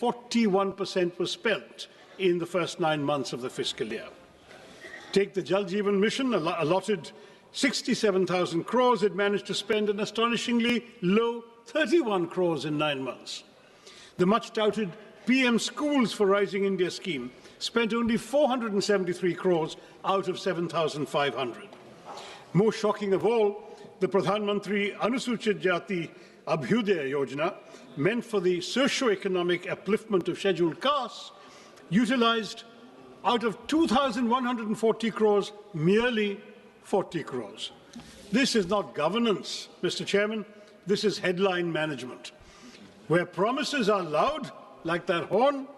41% was spent in the first 9 months of the fiscal year. Take the Jal Jeevan Mission, allotted 67,000 crores, it managed to spend an astonishingly low 31 crores in 9 months. The much-touted PM Schools for Rising India scheme spent only 473 crores out of 7,500. Most shocking of all, the Pradhan Mantri Anusuchit Jati Abhyudaya Yojana, meant for the socio-economic upliftment of scheduled castes, utilized out of 2,140 crores, merely 40 crores. This is not governance, Mr. Chairman. This is headline management. Where promises are loud, like that horn,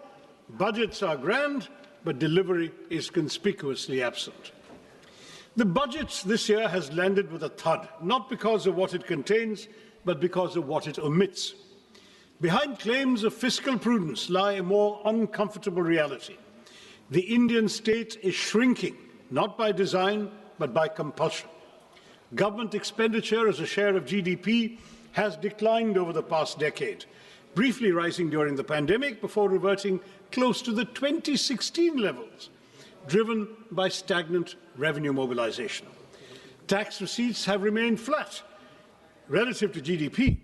budgets are grand, but delivery is conspicuously absent. The budget this year has landed with a thud, not because of what it contains, but because of what it omits. Behind claims of fiscal prudence lie a more uncomfortable reality. The Indian state is shrinking, not by design, but by compulsion. Government expenditure as a share of GDP has declined over the past decade, briefly rising during the pandemic before reverting close to the 2016 levels, driven by stagnant revenue mobilization. Tax receipts have remained flat relative to GDP.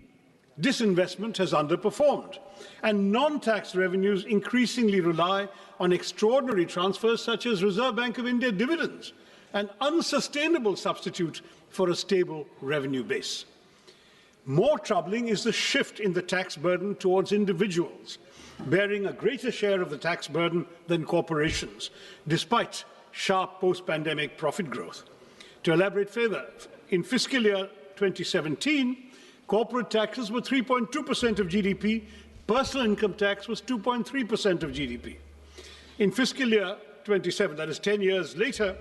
Disinvestment has underperformed, and non-tax revenues increasingly rely on extraordinary transfers such as Reserve Bank of India dividends, an unsustainable substitute for a stable revenue base. More troubling is the shift in the tax burden towards individuals, bearing a greater share of the tax burden than corporations, despite sharp post-pandemic profit growth. To elaborate further, in fiscal year 2017, corporate taxes were 3.2% of GDP, personal income tax was 2.3% of GDP. In fiscal year 27, that is 10 years later,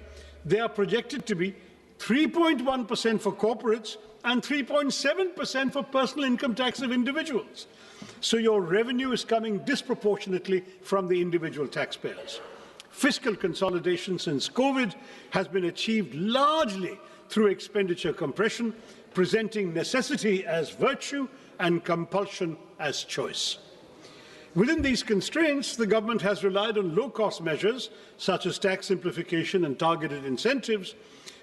they are projected to be 3.1% for corporates and 3.7% for personal income tax of individuals. So your revenue is coming disproportionately from the individual taxpayers. Fiscal consolidation since COVID has been achieved largely through expenditure compression, presenting necessity as virtue and compulsion as choice. Within these constraints, the government has relied on low-cost measures such as tax simplification and targeted incentives,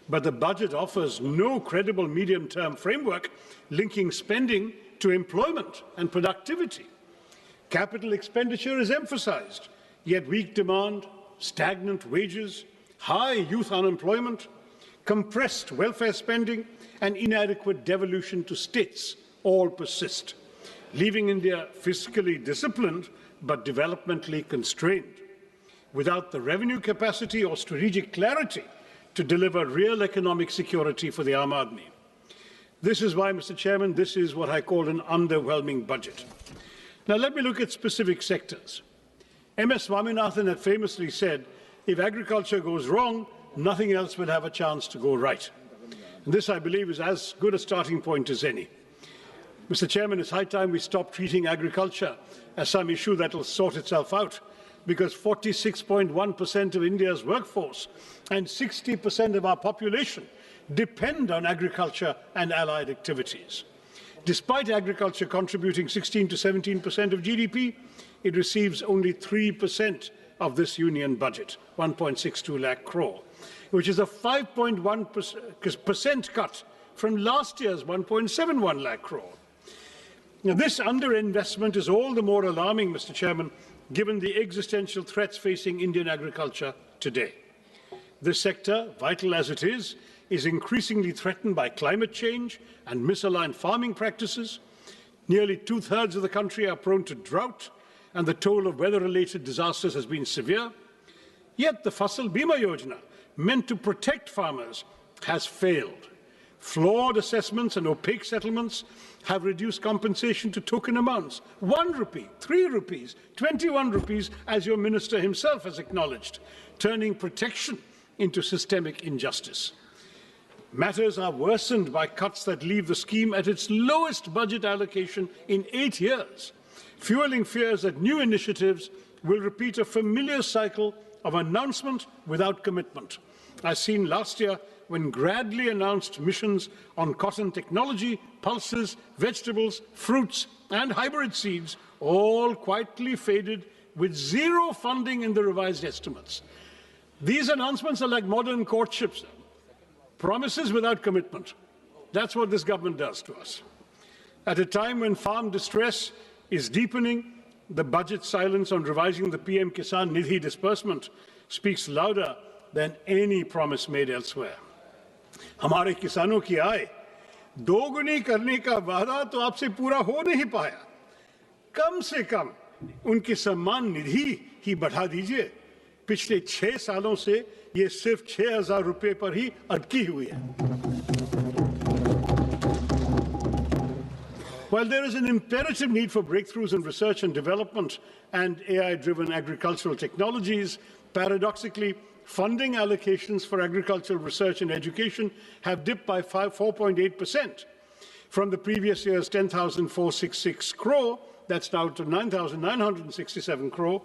but the budget offers no credible medium-term framework linking spending to employment and productivity. Capital expenditure is emphasized, yet weak demand, stagnant wages, high youth unemployment, compressed welfare spending, and inadequate devolution to states all persist, leaving India fiscally disciplined but developmentally constrained, without the revenue capacity or strategic clarity to deliver real economic security for the Aam Aadmi. This is why, Mr. Chairman, this is what I call an underwhelming budget. Now let me look at specific sectors. M.S. Swaminathan had famously said, if agriculture goes wrong, nothing else will have a chance to go right. And this, I believe, is as good a starting point as any. Mr. Chairman, it's high time we stop treating agriculture as some issue that will sort itself out, because 46.1% of India's workforce and 60% of our population depend on agriculture and allied activities. Despite agriculture contributing 16 to 17% of GDP, it receives only 3% of this union budget, 1.62 lakh crore, which is a 5.1% cut from last year's 1.71 lakh crore. Now, this underinvestment is all the more alarming, Mr. Chairman, given the existential threats facing Indian agriculture today. This sector, vital as it is increasingly threatened by climate change and misaligned farming practices. Nearly two-thirds of the country are prone to drought, and the toll of weather-related disasters has been severe. Yet the Fasal Bima Yojana, meant to protect farmers, has failed. Flawed assessments and opaque settlements have reduced compensation to token amounts. 1 rupee, 3 rupees, 21 rupees, as your minister himself has acknowledged, turning protection into systemic injustice. Matters are worsened by cuts that leave the scheme at its lowest budget allocation in 8 years, fueling fears that new initiatives will repeat a familiar cycle of announcement without commitment, as seen last year when grandly announced missions on cotton technology, pulses, vegetables, fruits and hybrid seeds all quietly faded with zero funding in the revised estimates. These announcements are like modern courtships, promises without commitment. That's what this government does to us. At a time when farm distress is deepening, the budget silence on revising the PM Kisan Nidhi disbursement speaks louder than any promise made elsewhere. हमारे किसानों की आय दोगुनी करने का वादा तो आपसे पूरा हो नहीं पाया। कम से कम उनकी सम्मान निधि ही बढ़ा दीजिए। पिछले 6 सालों से ये सिर्फ 6,000 रुपए पर ही अटकी हुई है। While there is an imperative need for breakthroughs in research and development and AI-driven agricultural technologies, paradoxically, funding allocations for agricultural research and education have dipped by 4.8% from the previous year's 10,466 crore, that's now to 9,967 crore,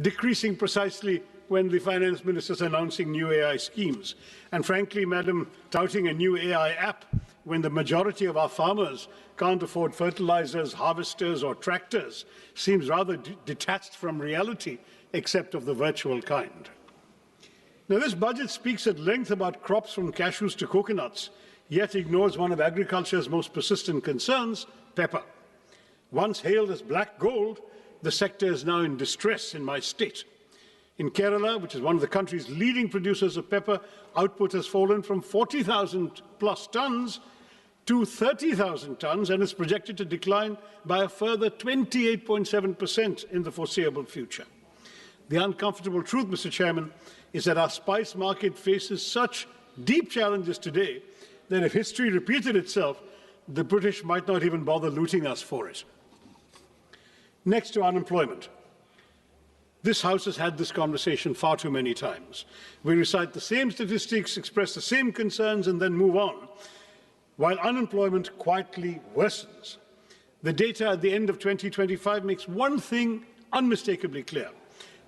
decreasing precisely when the finance minister is announcing new AI schemes. And frankly, Madam, touting a new AI app when the majority of our farmers can't afford fertilizers, harvesters, or tractors seems rather detached from reality, except of the virtual kind. Now, this budget speaks at length about crops from cashews to coconuts, yet ignores one of agriculture's most persistent concerns, pepper. Once hailed as black gold, the sector is now in distress in my state. In Kerala, which is one of the country's leading producers of pepper, output has fallen from 40,000 plus tons to 30,000 tons and is projected to decline by a further 28.7% in the foreseeable future. The uncomfortable truth, Mr. Chairman, is that our spice market faces such deep challenges today that if history repeated itself, the British might not even bother looting us for it. Next to unemployment. This House has had this conversation far too many times. We recite the same statistics, express the same concerns, and then move on, while unemployment quietly worsens. The data at the end of 2025 makes one thing unmistakably clear.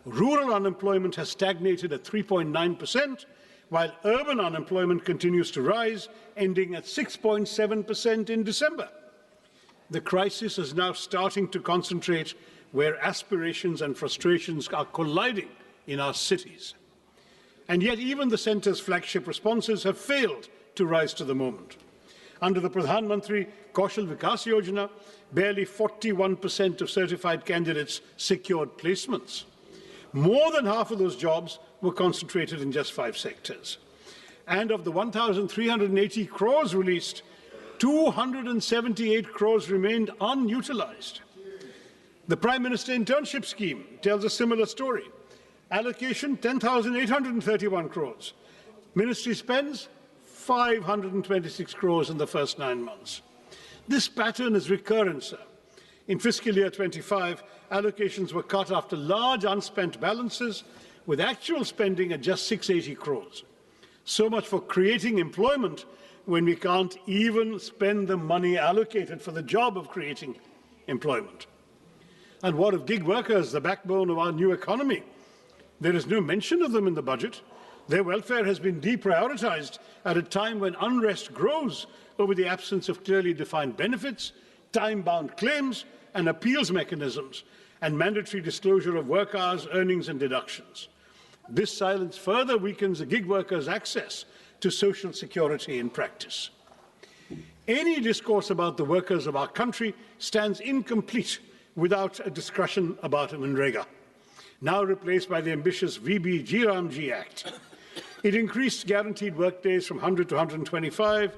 Rural unemployment has stagnated at 3.9%, while urban unemployment continues to rise, ending at 6.7% in December. The crisis is now starting to concentrate where aspirations and frustrations are colliding in our cities. And yet even the centre's flagship responses have failed to rise to the moment. Under the Pradhan Mantri Kaushal Vikas Yojana, barely 41% of certified candidates secured placements. More than half of those jobs were concentrated in just 5 sectors. And of the 1,380 crores released, 278 crores remained unutilized. The Prime Minister Internship Scheme tells a similar story. Allocation 10,831 crores. Ministry spends 526 crores in the first 9 months. This pattern is recurrent, sir. In fiscal year 25, allocations were cut after large unspent balances, with actual spending at just 680 crores. So much for creating employment when we can't even spend the money allocated for the job of creating employment. And what of gig workers, the backbone of our new economy? There is no mention of them in the budget. Their welfare has been deprioritized at a time when unrest grows over the absence of clearly defined benefits, time-bound claims and appeals mechanisms, and mandatory disclosure of work hours, earnings and deductions. This silence further weakens the gig workers' access to social security in practice. Any discourse about the workers of our country stands incomplete without a discussion about Manrega, now replaced by the ambitious VBG Ramji Act. It increased guaranteed work days from 100 to 125,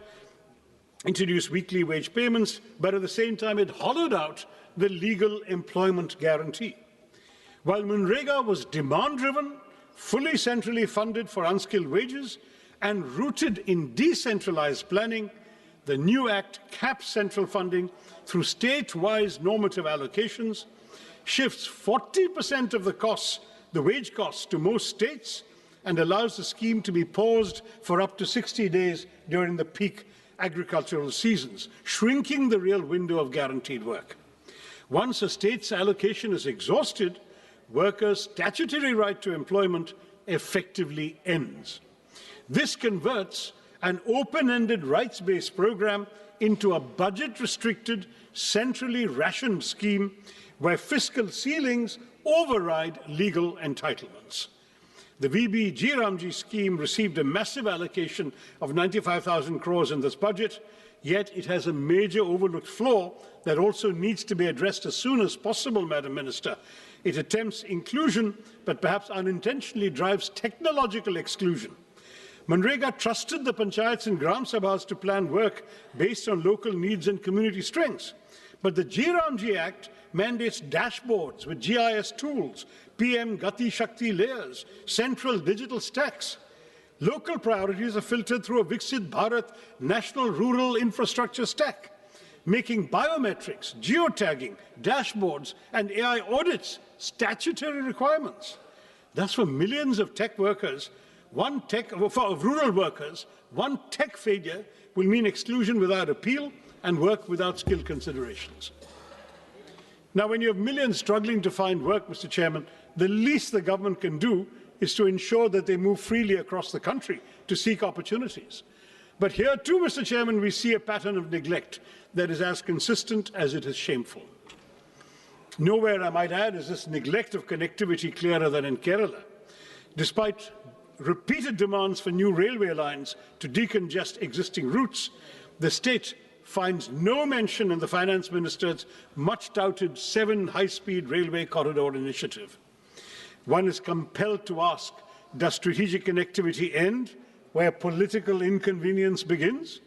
introduced weekly wage payments, but at the same time it hollowed out the legal employment guarantee. While Manrega was demand-driven, fully centrally funded for unskilled wages, and rooted in decentralized planning, the new Act caps central funding through state-wise normative allocations, shifts 40% of the costs, the wage costs, to most states, and allows the scheme to be paused for up to 60 days during the peak agricultural seasons, shrinking the real window of guaranteed work. Once a state's allocation is exhausted, workers' statutory right to employment effectively ends. This converts an open-ended rights-based program into a budget-restricted, centrally rationed scheme where fiscal ceilings override legal entitlements. The VB Ramji scheme received a massive allocation of 95,000 crores in this budget, yet it has a major overlooked flaw that also needs to be addressed as soon as possible, Madam Minister. It attempts inclusion, but perhaps unintentionally drives technological exclusion. Manrega trusted the panchayats and gram sabhas to plan work based on local needs and community strengths. But the Ramji Act mandates dashboards with GIS tools, PM Gati Shakti layers, central digital stacks. Local priorities are filtered through a Viksit Bharat National Rural Infrastructure Stack, making biometrics, geotagging, dashboards, and AI audits statutory requirements. Thus, for millions of tech workers, rural workers, one tech failure will mean exclusion without appeal and work without skill considerations. Now, when you have millions struggling to find work, Mr. Chairman, the least the government can do is to ensure that they move freely across the country to seek opportunities. But here too, Mr. Chairman, we see a pattern of neglect that is as consistent as it is shameful. Nowhere, I might add, is this neglect of connectivity clearer than in Kerala. Despite repeated demands for new railway lines to decongest existing routes, the state finds no mention in the Finance Minister's much-touted 7 high-speed railway corridor initiative. One is compelled to ask, does strategic connectivity end where political inconvenience begins?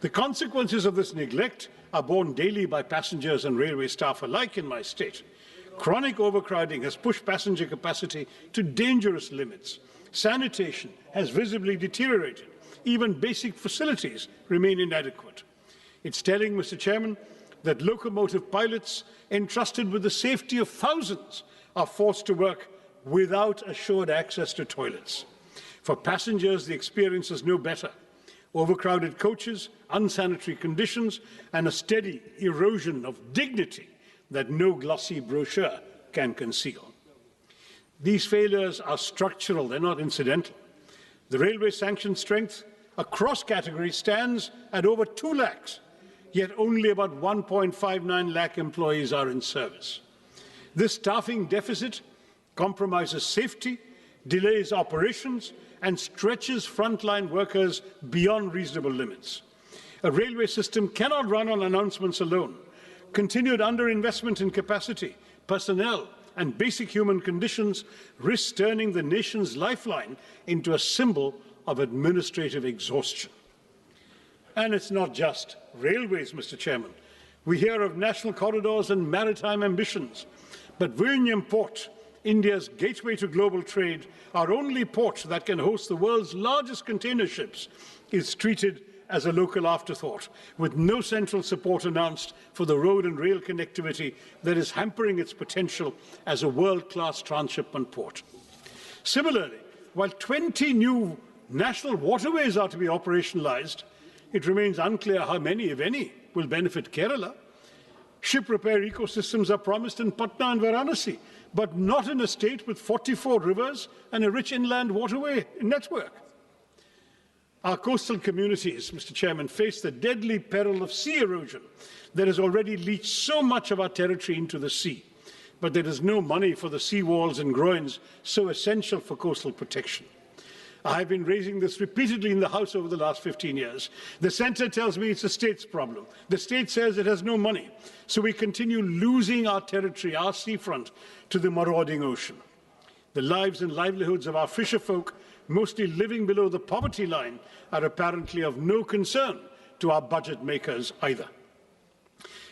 The consequences of this neglect are borne daily by passengers and railway staff alike in my state. Chronic overcrowding has pushed passenger capacity to dangerous limits. Sanitation has visibly deteriorated. Even basic facilities remain inadequate. It's telling, Mr. Chairman, that locomotive pilots entrusted with the safety of thousands are forced to work without assured access to toilets. For passengers, the experience is no better. Overcrowded coaches, unsanitary conditions, and a steady erosion of dignity that no glossy brochure can conceal. These failures are structural, they're not incidental. The railway sanction strength across categories stands at over 2 lakhs, yet only about 1.59 lakh employees are in service. This staffing deficit compromises safety, delays operations, and stretches frontline workers beyond reasonable limits. A railway system cannot run on announcements alone. Continued underinvestment in capacity, personnel, and basic human conditions risks turning the nation's lifeline into a symbol of administrative exhaustion. And it's not just railways, Mr. Chairman. We hear of national corridors and maritime ambitions, but Vizhinjam Port, India's gateway to global trade, our only port that can host the world's largest container ships, is treated as a local afterthought, with no central support announced for the road and rail connectivity that is hampering its potential as a world-class transshipment port. Similarly, while 20 new national waterways are to be operationalized, it remains unclear how many, if any, will benefit Kerala. Ship repair ecosystems are promised in Patna and Varanasi, but not in a state with 44 rivers and a rich inland waterway network. Our coastal communities, Mr. Chairman, face the deadly peril of sea erosion that has already leached so much of our territory into the sea. But there is no money for the sea walls and groins so essential for coastal protection. I have been raising this repeatedly in the House over the last 15 years. The centre tells me it's the state's problem. The state says it has no money. So we continue losing our territory, our seafront, to the marauding ocean. The lives and livelihoods of our fisherfolk, mostly living below the poverty line, are apparently of no concern to our budget makers either.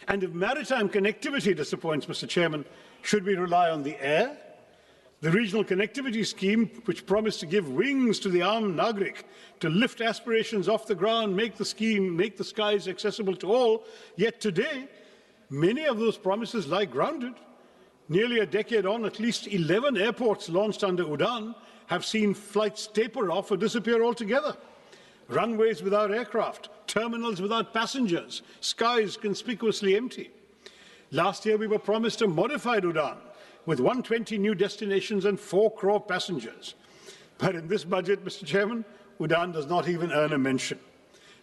And if maritime connectivity disappoints, Mr. Chairman, should we rely on the air? The regional connectivity scheme, which promised to give wings to the armed Nagrik to lift aspirations off the ground, make the skies accessible to all, yet today, many of those promises lie grounded. Nearly a decade on, at least 11 airports launched under UDAN have seen flights taper off or disappear altogether. Runways without aircraft, terminals without passengers, skies conspicuously empty. Last year, we were promised a modified UDAN with 120 new destinations and 4 crore passengers. But in this budget, Mr. Chairman, UDAN does not even earn a mention.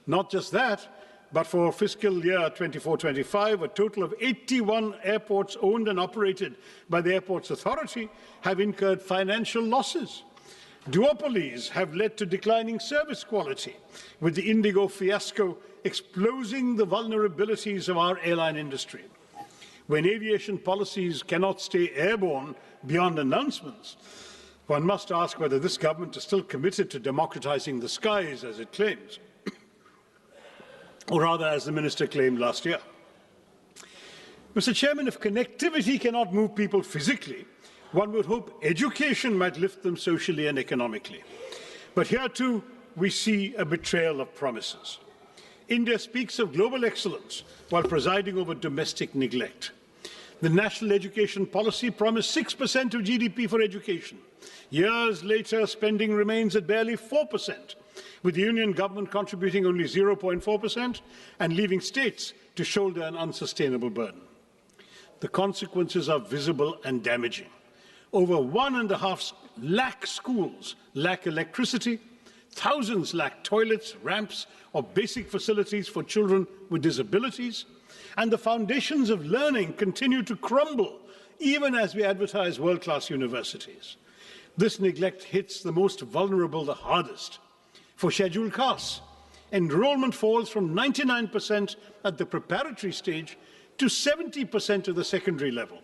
Not just that, But for fiscal year 24-25, a total of 81 airports owned and operated by the Airports Authority have incurred financial losses. Duopolies have led to declining service quality, with the Indigo fiasco exposing the vulnerabilities of our airline industry. When aviation policies cannot stay airborne beyond announcements, one must ask whether this government is still committed to democratizing the skies, as it claims, or rather, as the Minister claimed last year. Mr. Chairman, if connectivity cannot move people physically, one would hope education might lift them socially and economically. But here too, we see a betrayal of promises. India speaks of global excellence while presiding over domestic neglect. The national education policy promised 6% of GDP for education. Years later, spending remains at barely 4%, with the union government contributing only 0.4% and leaving states to shoulder an unsustainable burden. The consequences are visible and damaging. Over 1.5 lakh schools lack electricity, thousands lack toilets, ramps, or basic facilities for children with disabilities, and the foundations of learning continue to crumble even as we advertise world-class universities. This neglect hits the most vulnerable the hardest. For scheduled castes, enrollment falls from 99% at the preparatory stage to 70% at the secondary level.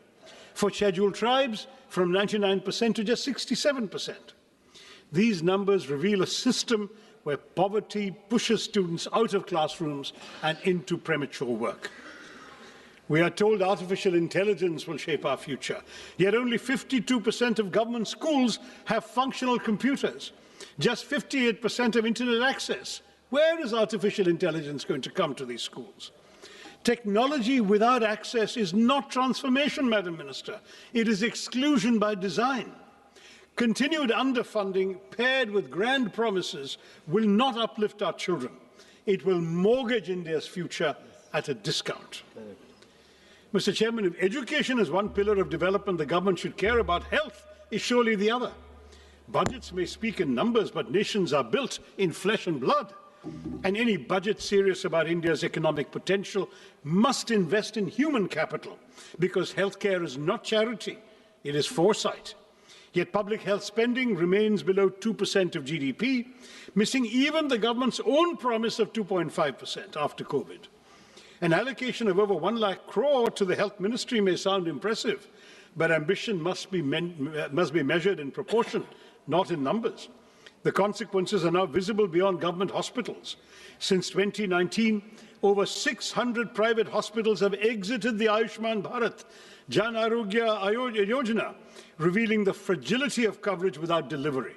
For scheduled tribes, from 99% to just 67%. These numbers reveal a system where poverty pushes students out of classrooms and into premature work. We are told artificial intelligence will shape our future, yet only 52% of government schools have functional computers, just 58% have internet access. Where is artificial intelligence going to come to these schools? Technology without access is not transformation, Madam Minister. It is exclusion by design. Continued underfunding paired with grand promises will not uplift our children. It will mortgage India's future at a discount. Mr. Chairman, if education is one pillar of development the government should care about, health is surely the other. Budgets may speak in numbers, but nations are built in flesh and blood. And any budget serious about India's economic potential must invest in human capital, because healthcare is not charity, it is foresight. Yet public health spending remains below 2% of GDP, missing even the government's own promise of 2.5% after COVID. An allocation of over 1 lakh crore to the health ministry may sound impressive, but ambition must be measured in proportion, not in numbers. The consequences are now visible beyond government hospitals. Since 2019, over 600 private hospitals have exited the Ayushman Bharat Jan Arogya Yojana, revealing the fragility of coverage without delivery.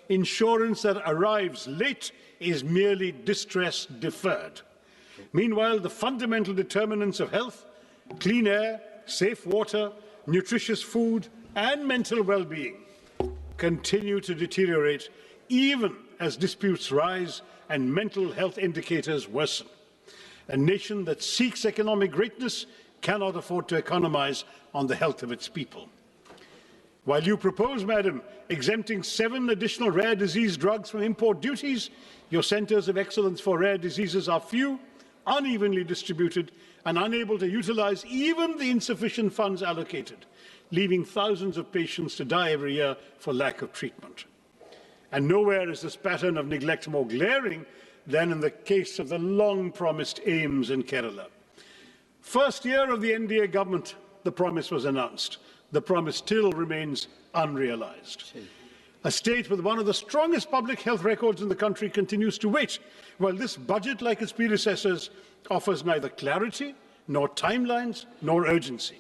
Insurance that arrives late is merely distress deferred. Meanwhile, the fundamental determinants of health, clean air, safe water, nutritious food, and mental well-being continue to deteriorate even as disputes rise and mental health indicators worsen. A nation that seeks economic greatness cannot afford to economize on the health of its people. While you propose, Madam, exempting 7 additional rare disease drugs from import duties, your centres of excellence for rare diseases are few, unevenly distributed, and unable to utilize even the insufficient funds allocated, leaving thousands of patients to die every year for lack of treatment. And nowhere is this pattern of neglect more glaring than in the case of the long-promised AIMS in Kerala. First year of the NDA government, the promise was announced. The promise still remains unrealized. A state with one of the strongest public health records in the country continues to wait, while this budget, like its predecessors, offers neither clarity, nor timelines, nor urgency.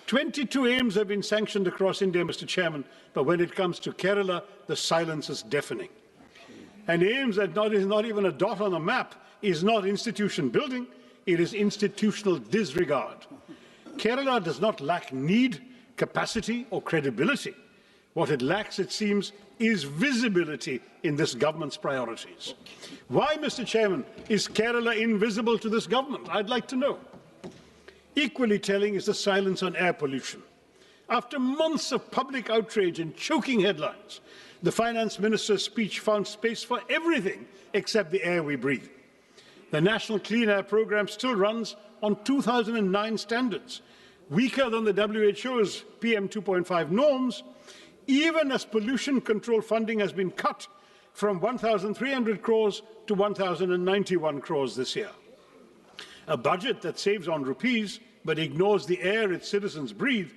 22 AIMS have been sanctioned across India, Mr. Chairman, but when it comes to Kerala, the silence is deafening. And AIMS that is not even a dot on a map is not institution building, it is institutional disregard. Kerala does not lack need, capacity, or credibility. What it lacks, it seems, is visibility in this government's priorities. Why, Mr. Chairman, is Kerala invisible to this government? I'd like to know. Equally telling is the silence on air pollution. After months of public outrage and choking headlines, the finance minister's speech found space for everything except the air we breathe. The National Clean Air Programme still runs on 2009 standards, weaker than the WHO's PM 2.5 norms, even as pollution control funding has been cut from 1,300 crores to 1,091 crores this year. A budget that saves on rupees but ignores the air its citizens breathe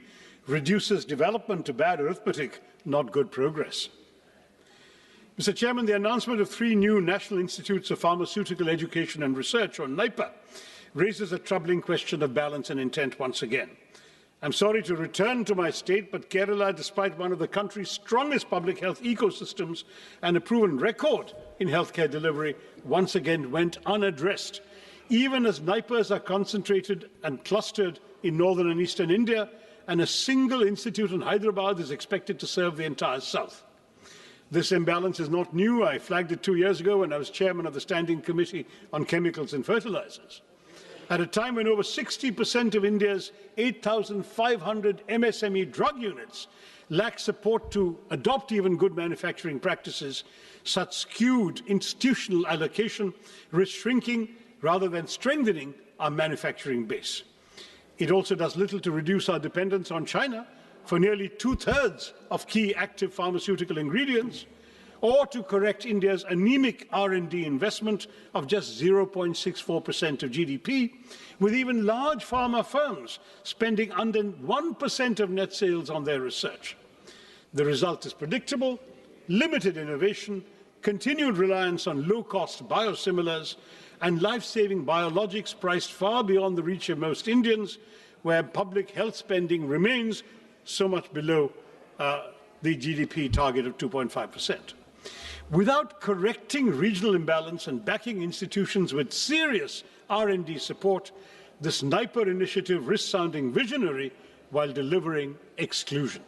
reduces development to bad arithmetic, not good progress. Mr. Chairman, the announcement of 3 new National Institutes of Pharmaceutical Education and Research, or NIPA, raises a troubling question of balance and intent once again. I'm sorry to return to my state, but Kerala, despite one of the country's strongest public health ecosystems and a proven record in healthcare delivery, once again went unaddressed, even as NIPAs are concentrated and clustered in northern and eastern India, and a single institute in Hyderabad is expected to serve the entire south. This imbalance is not new. I flagged it 2 years ago when I was chairman of the Standing Committee on Chemicals and Fertilizers. At a time when over 60% of India's 8,500 MSME drug units lack support to adopt even good manufacturing practices, such skewed institutional allocation risks shrinking rather than strengthening our manufacturing base. It also does little to reduce our dependence on China for nearly 2/3 of key active pharmaceutical ingredients, or to correct India's anemic R&D investment of just 0.64% of GDP, with even large pharma firms spending under 1% of net sales on their research. The result is predictable: limited innovation, continued reliance on low-cost biosimilars, and life-saving biologics priced far beyond the reach of most Indians, where public health spending remains so much below the GDP target of 2.5%. Without correcting regional imbalance and backing institutions with serious R&D support, this NIPA initiative risks sounding visionary while delivering exclusion.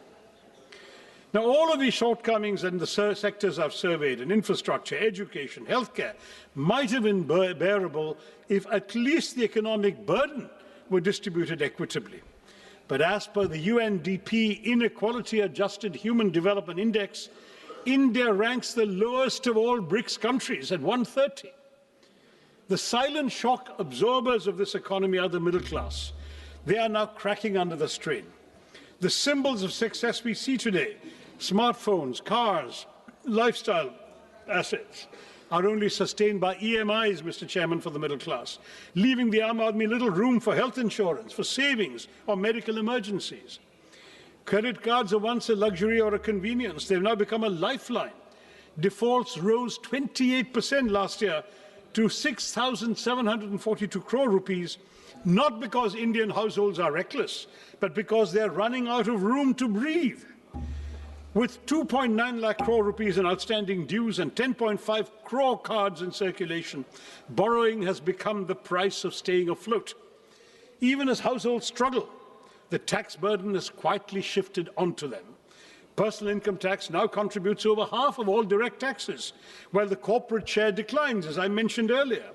Now, all of these shortcomings in the sectors I've surveyed, in infrastructure, education, healthcare, might have been bearable if at least the economic burden were distributed equitably. But as per the UNDP Inequality-Adjusted Human Development Index, India ranks the lowest of all BRICS countries at 130. The silent shock absorbers of this economy are the middle class. They are now cracking under the strain. The symbols of success we see today, smartphones, cars, lifestyle assets, are only sustained by EMIs, Mr. Chairman, for the middle class, leaving the Aam Aadmi little room for health insurance, for savings or medical emergencies. Credit cards are once a luxury or a convenience. They've now become a lifeline. Defaults rose 28% last year to 6,742 crore rupees, not because Indian households are reckless, but because they're running out of room to breathe. With 2.9 lakh crore rupees in outstanding dues and 10.5 crore cards in circulation, borrowing has become the price of staying afloat. Even as households struggle, the tax burden has quietly shifted onto them. Personal income tax now contributes over half of all direct taxes, while the corporate share declines, as I mentioned earlier.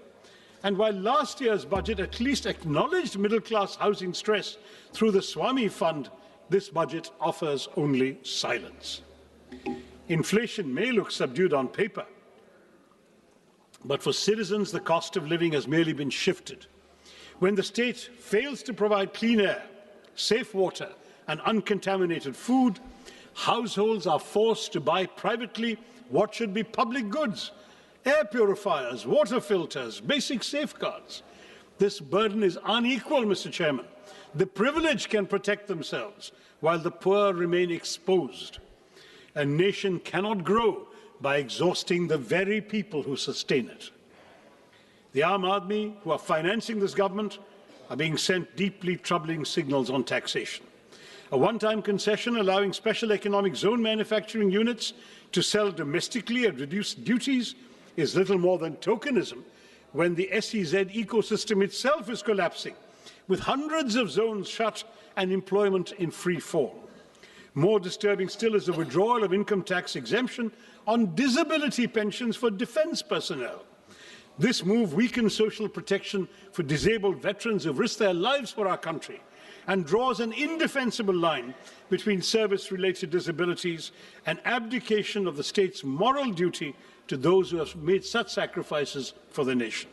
And while last year's budget at least acknowledged middle-class housing stress through the Swami Fund, this budget offers only silence. Inflation may look subdued on paper, but for citizens, the cost of living has merely been shifted. When the state fails to provide clean air, safe water, and uncontaminated food, households are forced to buy privately what should be public goods: air purifiers, water filters, basic safeguards. This burden is unequal, Mr. Chairman. The privileged can protect themselves, while the poor remain exposed. A nation cannot grow by exhausting the very people who sustain it. The Aam Aadmi, who are financing this government, are being sent deeply troubling signals on taxation. A one-time concession allowing special economic zone manufacturing units to sell domestically at reduced duties is little more than tokenism when the SEZ ecosystem itself is collapsing, with hundreds of zones shut and employment in free fall. More disturbing still is the withdrawal of income tax exemption on disability pensions for defence personnel. This move weakens social protection for disabled veterans who risk their lives for our country and draws an indefensible line between service-related disabilities and abdication of the state's moral duty to those who have made such sacrifices for the nation.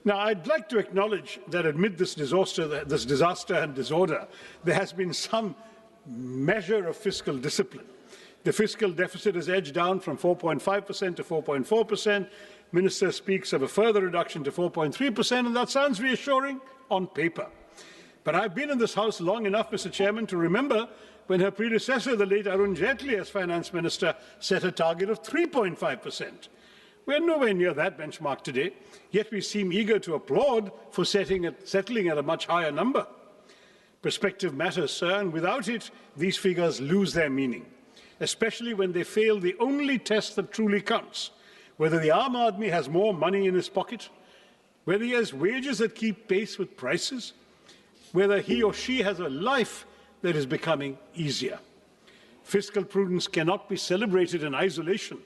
Now, I'd like to acknowledge that amid this disaster and disorder, there has been some measure of fiscal discipline. The fiscal deficit has edged down from 4.5% to 4.4%. Minister speaks of a further reduction to 4.3%, and that sounds reassuring on paper. But I've been in this House long enough, Mr. Chairman, to remember when her predecessor, the late Arun Jaitley, as Finance Minister, set a target of 3.5%. We're nowhere near that benchmark today, yet we seem eager to applaud for settling at a much higher number. Perspective matters, sir, and without it, these figures lose their meaning, especially when they fail the only test that truly counts: whether the Aam Aadmi has more money in his pocket, whether he has wages that keep pace with prices, whether he or she has a life that is becoming easier. Fiscal prudence cannot be celebrated in isolation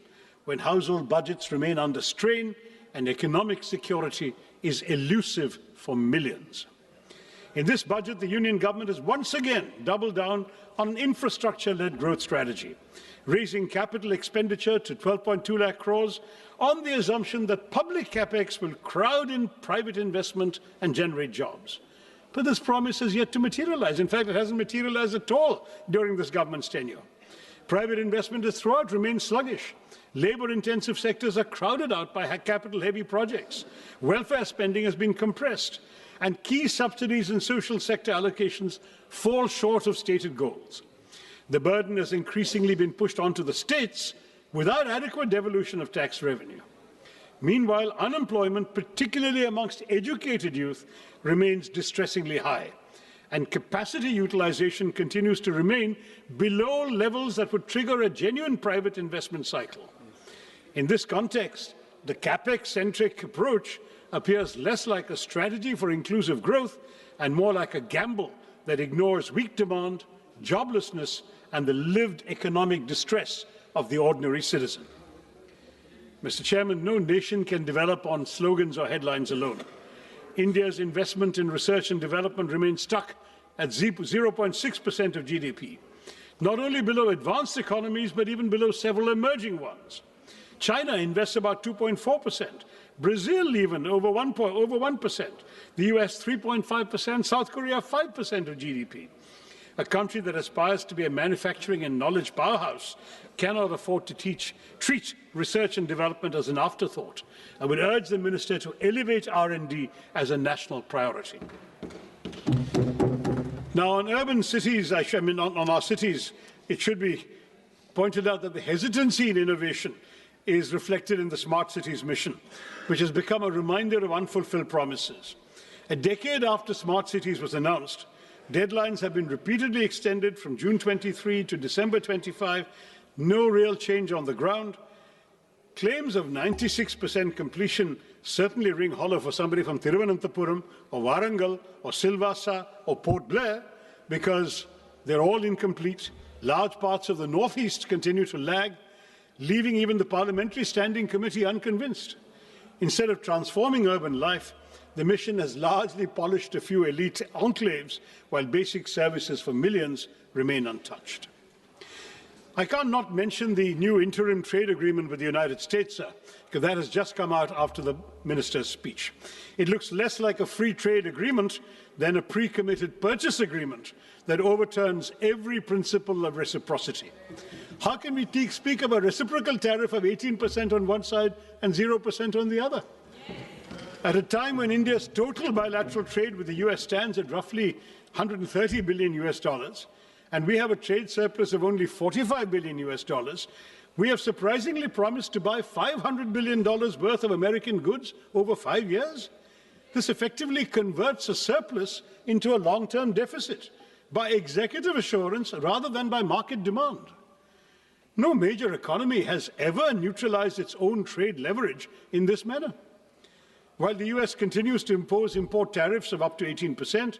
when household budgets remain under strain and economic security is elusive for millions. In this budget, the Union government has once again doubled down on an infrastructure-led growth strategy, raising capital expenditure to 12.2 lakh crores on the assumption that public capex will crowd in private investment and generate jobs. But this promise has yet to materialize. In fact, it hasn't materialized at all during this government's tenure. Private investment has throughout remained sluggish. Labour-intensive sectors are crowded out by capital-heavy projects. Welfare spending has been compressed, and key subsidies and social sector allocations fall short of stated goals. The burden has increasingly been pushed onto the states without adequate devolution of tax revenue. Meanwhile, unemployment, particularly amongst educated youth, remains distressingly high, and capacity utilization continues to remain below levels that would trigger a genuine private investment cycle. In this context, the capex-centric approach appears less like a strategy for inclusive growth and more like a gamble that ignores weak demand, joblessness, and the lived economic distress of the ordinary citizen. Mr. Chairman, no nation can develop on slogans or headlines alone. India's investment in research and development remains stuck at 0.6% of GDP, not only below advanced economies, but even below several emerging ones. China invests about 2.4%, Brazil even over 1%, the US 3.5%, South Korea 5% of GDP. A country that aspires to be a manufacturing and knowledge powerhouse cannot afford to treat research and development as an afterthought. I would urge the Minister to elevate R&D as a national priority. Now, on urban cities, on our cities, it should be pointed out that the hesitancy in innovation is reflected in the Smart Cities mission, which has become a reminder of unfulfilled promises. A decade after Smart Cities was announced, deadlines have been repeatedly extended from June 23 to December 25, no real change on the ground. Claims of 96% completion certainly ring hollow for somebody from Thiruvananthapuram or Warangal or Silvassa or Port Blair, because they're all incomplete. Large parts of the northeast continue to lag, leaving even the Parliamentary Standing Committee unconvinced. Instead of transforming urban life, the mission has largely polished a few elite enclaves, while basic services for millions remain untouched. I can't not mention the new interim trade agreement with the United States, sir, because that has just come out after the minister's speech. It looks less like a free trade agreement than a pre-committed purchase agreement that overturns every principle of reciprocity. How can we speak of a reciprocal tariff of 18% on one side and 0% on the other? At a time when India's total bilateral trade with the US stands at roughly $130 billion, and we have a trade surplus of only $45 billion, we have surprisingly promised to buy $500 billion worth of American goods over 5 years. This effectively converts a surplus into a long-term deficit by executive assurance rather than by market demand. No major economy has ever neutralized its own trade leverage in this manner. While the US continues to impose import tariffs of up to 18%,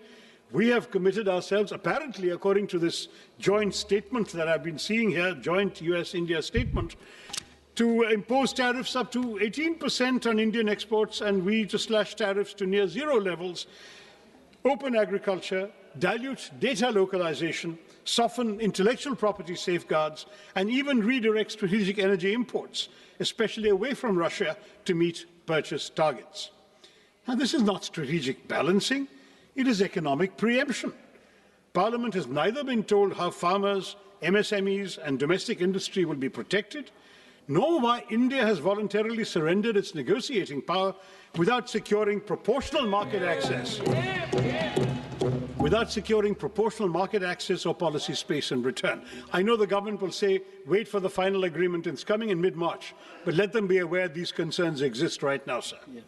we have committed ourselves, apparently according to this joint statement that I've been seeing here, joint US-India statement, to impose tariffs up to 18% on Indian exports, and we to slash tariffs to near zero levels, open agriculture, dilute data localization, soften intellectual property safeguards, and even redirect strategic energy imports, especially away from Russia, to meet purchase targets. Now, this is not strategic balancing, it is economic preemption. Parliament has neither been told how farmers, MSMEs and domestic industry will be protected, nor why India has voluntarily surrendered its negotiating power without securing proportional market access. Without securing proportional market access or policy space in return. I know the government will say, wait for the final agreement, it's coming in mid-March, but let them be aware these concerns exist right now, sir. Yes.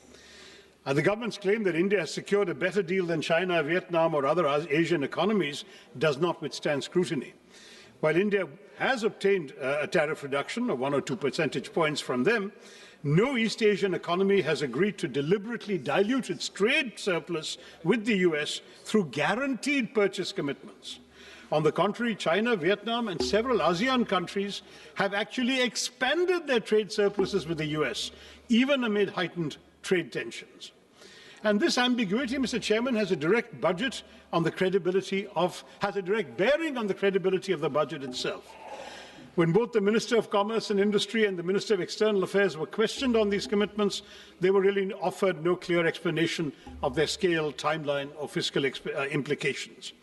The government's claim that India has secured a better deal than China, Vietnam or other Asian economies does not withstand scrutiny. While India has obtained a tariff reduction of 1 or 2 percentage points from them, no East Asian economy has agreed to deliberately dilute its trade surplus with the US through guaranteed purchase commitments. On the contrary, China, Vietnam and several ASEAN countries have actually expanded their trade surpluses with the US, even amid heightened trade tensions. And this ambiguity, Mr. Chairman, has a direct bearing on the credibility of the budget itself. When both the Minister of Commerce and Industry and the Minister of External Affairs were questioned on these commitments, they were really offered no clear explanation of their scale, timeline or fiscal implications.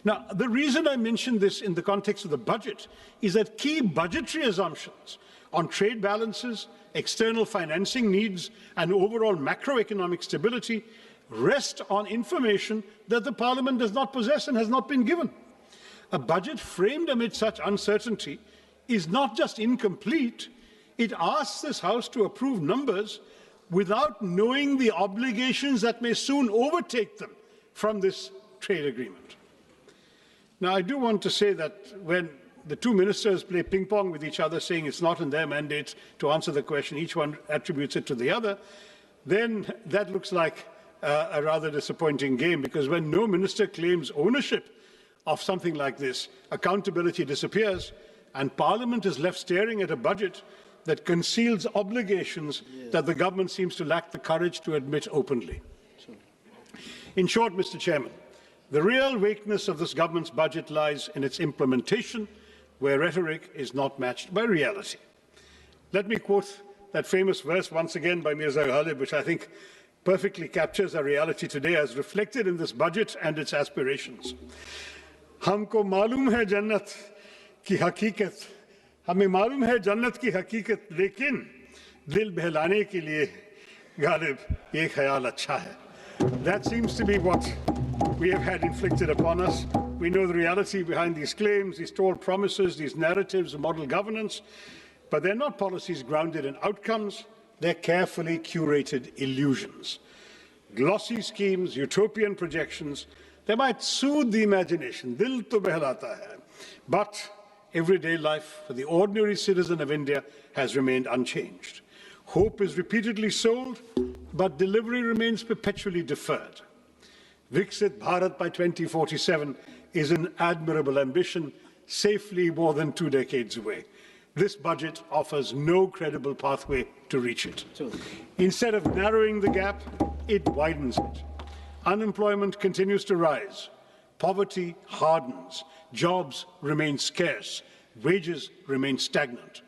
Now, the reason I mention this in the context of the budget is that key budgetary assumptions on trade balances, external financing needs and overall macroeconomic stability rest on information that the Parliament does not possess and has not been given. A budget framed amid such uncertainty is not just incomplete, it asks this House to approve numbers without knowing the obligations that may soon overtake them from this trade agreement. Now, I do want to say that when the two ministers play ping-pong with each other, saying it's not in their mandate to answer the question, each one attributes it to the other, then that looks like a rather disappointing game, because when no minister claims ownership of something like this, accountability disappears, and Parliament is left staring at a budget that conceals obligations that the government seems to lack the courage to admit openly. In short, Mr. Chairman, the real weakness of this government's budget lies in its implementation, where rhetoric is not matched by reality. Let me quote that famous verse once again by Mirza Ghalib, which I think perfectly captures our reality today as reflected in this budget and its aspirations. Humko malum hai jannat ki haqiqat, hame malum hai jannat ki haqiqat, lekin dil behlane ke liye Ghalib ye khayal acha hai. That seems to be what we have had inflicted upon us. We know the reality behind these claims, these tall promises, these narratives of model governance, but they're not policies grounded in outcomes, they're carefully curated illusions. Glossy schemes, utopian projections, they might soothe the imagination, dil to behlata hai, but everyday life for the ordinary citizen of India has remained unchanged. Hope is repeatedly sold, but delivery remains perpetually deferred. Viksit Bharat by 2047 is an admirable ambition, safely more than 2 decades away. This budget offers no credible pathway to reach it. Instead of narrowing the gap, it widens it. Unemployment continues to rise. Poverty hardens. Jobs remain scarce. Wages remain stagnant.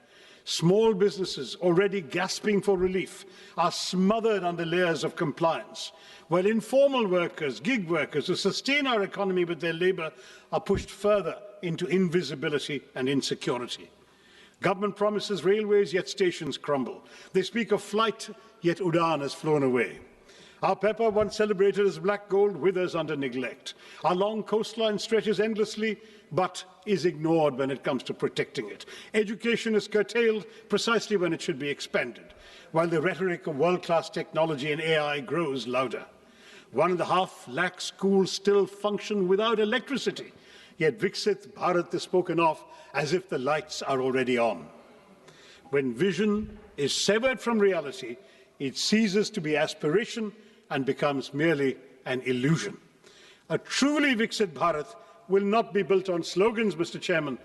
Small businesses, already gasping for relief, are smothered under layers of compliance, while informal workers, gig workers who sustain our economy with their labour are pushed further into invisibility and insecurity. Government promises railways, yet stations crumble. They speak of flight, yet Udan has flown away. Our pepper, once celebrated as black gold, withers under neglect. Our long coastline stretches endlessly, but is ignored when it comes to protecting it. Education is curtailed precisely when it should be expanded, while the rhetoric of world-class technology and AI grows louder. 1.5 lakh schools still function without electricity, yet Viksit Bharat is spoken of as if the lights are already on. When vision is severed from reality, it ceases to be aspiration and becomes merely an illusion. A truly Viksit Bharat will not be built on slogans, Mr. Chairman,